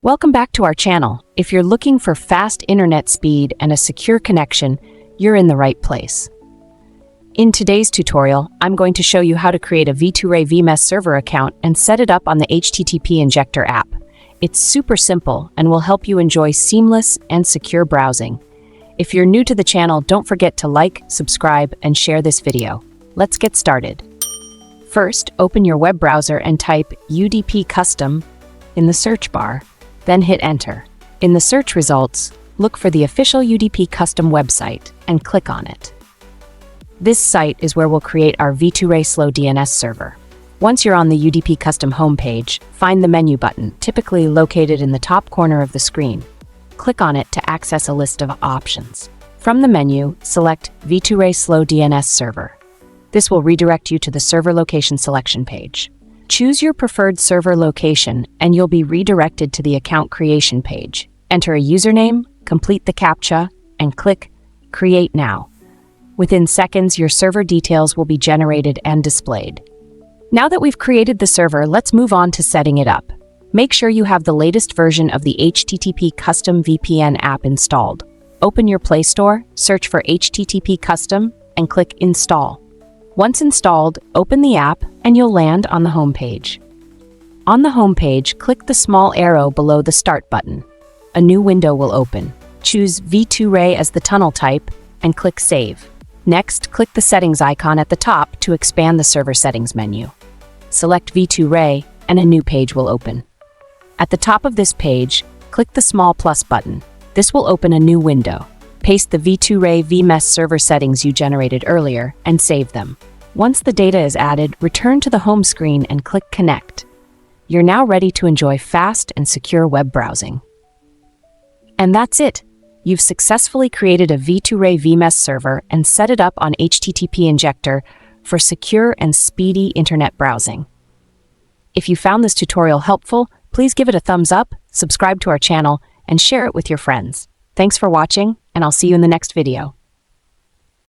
Welcome back to our channel. If you're looking for fast internet speed and a secure connection, you're in the right place. In today's tutorial, I'm going to show you how to create a V2Ray VMess server account and set it up on the HTTP Injector app. It's super simple and will help you enjoy seamless and secure browsing. If you're new to the channel, don't forget to like, subscribe, and share this video. Let's get started. First, open your web browser and type UDP Custom in the search bar. Then hit Enter. In the search results, look for the official UDP Custom website and click on it. This site is where we'll create our V2Ray Slow DNS server. Once you're on the UDP Custom homepage, find the menu button, typically located in the top corner of the screen. Click on it to access a list of options. From the menu, select V2Ray Slow DNS server. This will redirect you to the server location selection page. Choose your preferred server location and you'll be redirected to the account creation page. Enter a username, complete the CAPTCHA, and click Create Now. Within seconds, your server details will be generated and displayed. Now that we've created the server, let's move on to setting it up. Make sure you have the latest version of the HTTP Custom VPN app installed. Open your Play Store, search for HTTP Custom, and click Install. Once installed, open the app and you'll land on the home page. On the home page, click the small arrow below the Start button. A new window will open. Choose V2Ray as the tunnel type and click Save. Next, click the settings icon at the top to expand the server settings menu. Select V2Ray and a new page will open. At the top of this page, click the small plus button. This will open a new window. Paste the V2Ray VMess server settings you generated earlier and save them. Once the data is added, return to the home screen and click Connect. You're now ready to enjoy fast and secure web browsing. And that's it. You've successfully created a V2Ray VMess server and set it up on HTTP Injector for secure and speedy internet browsing. If you found this tutorial helpful, please give it a thumbs up, subscribe to our channel, and share it with your friends. Thanks for watching, and I'll see you in the next video.